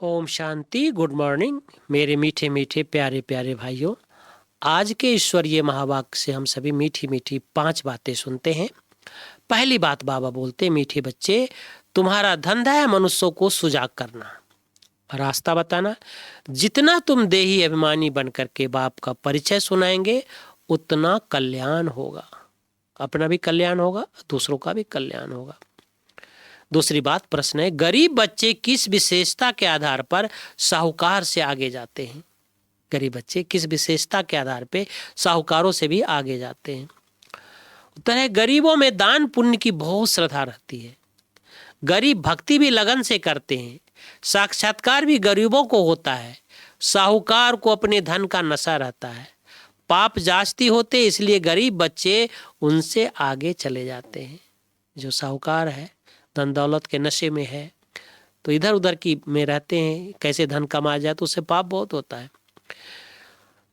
Om Shanti. Good morning मेरे मीठे मीठे प्यारे प्यारे भाइयों। आज के ईश्वरीय महावाक्य से हम सभी मीठी मीठी 5 बातें सुनते हैं। पहली बात बाबा बोलते, मीठे बच्चे, तुम्हारा धंधा है मनुष्यों को सुजाग करना, रास्ता बताना। जितना तुम देही अभिमानी बन करके बाप का परिचय सुनाएंगे उतना कल्याण होगा, अपना भी कल्याण होगा, दूसरों का भी कल्याण होगा। दूसरी बात, प्रश्न है, गरीब बच्चे किस विशेषता के आधार पर साहूकार से आगे जाते हैं? गरीब बच्चे किस विशेषता के आधार पे साहूकारों से भी आगे जाते हैं? उत्तर है, गरीबों में दान पुण्य की बहुत श्रद्धा रहती है। गरीब भक्ति भी लगन से करते हैं, साक्षात्कार भी गरीबों को होता है। साहूकार को अपने धन का नशा रहता है, पाप जास्ती होते, इसलिए गरीब बच्चे उनसे आगे चले जाते हैं। जो साहूकार है, धन दौलत के नशे में है, तो इधर उधर की में रहते हैं, कैसे धन कमाया जाए, तो उससे पाप बहुत होता है।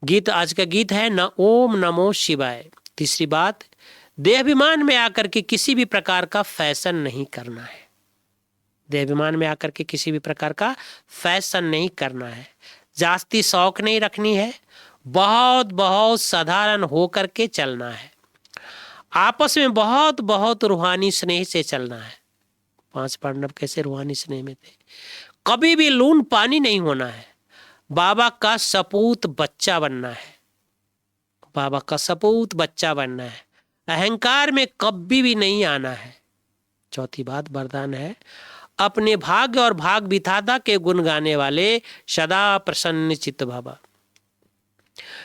गीत, आज का गीत है न ओम नमो शिवाय। तीसरी बात, देहाभिमान में आकर के किसी भी प्रकार का फैशन नहीं करना है। देहाभिमान में आकर के किसी भी प्रकार का फैशन नहीं करना है, जास्ती शौक नहीं रखनी है, बहुत बहुत साधारण होकर के चलना है। आपस में बहुत बहुत रूहानी स्नेह से चलना है। 5 पांडव कैसे रूहानी स्नेह में थे। कभी भी लून पानी नहीं होना है। बाबा का सपूत बच्चा बनना है। बाबा का सपूत बच्चा बनना है। अहंकार में कभी भी नहीं आना है। चौथी बात, वरदान है, अपने भाग्य और भाग विधाता के गुण गाने वाले सदा प्रसन्न चित्त भव।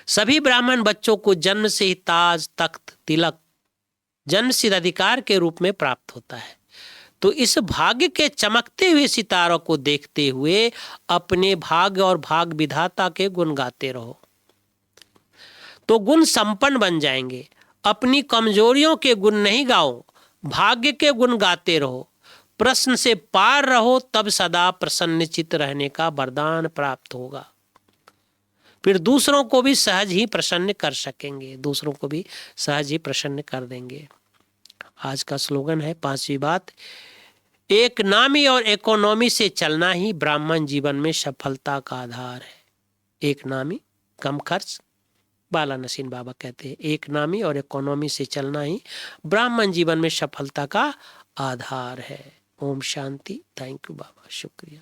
सभी ब्राह्मण बच्चों को जन्म से ही ताज तख्त तिलक जन्म सिद्ध अधिकार के रूप में प्राप्त होता है। तो इस भाग्य के चमकते हुए सितारों को देखते हुए अपने भाग्य और भाग विधाता के गुण गाते रहो, तो गुण संपन्न बन जाएंगे। अपनी कमजोरियों के गुण नहीं गाओ, भाग्य के गुण गाते रहो। प्रश्न से पार रहो, तब सदा प्रसन्नचित्त रहने का वरदान प्राप्त होगा। फिर दूसरों को भी सहज ही प्रसन्न कर सकेंगे, दूसरों को भी सहज ही प्रसन्न कर देंगे। आज का स्लोगन है, 5वीं बात, एक नामी और इकोनॉमी से चलना ही ब्राह्मण जीवन में सफलता का आधार है। एक नामी, कम खर्च। बाला नसीन बाबा कहते हैं, एक नामी और इकोनॉमी से चलना ही ब्राह्मण जीवन में सफलता का आधार है। ओम शांति। थैंक यू बाबा, शुक्रिया।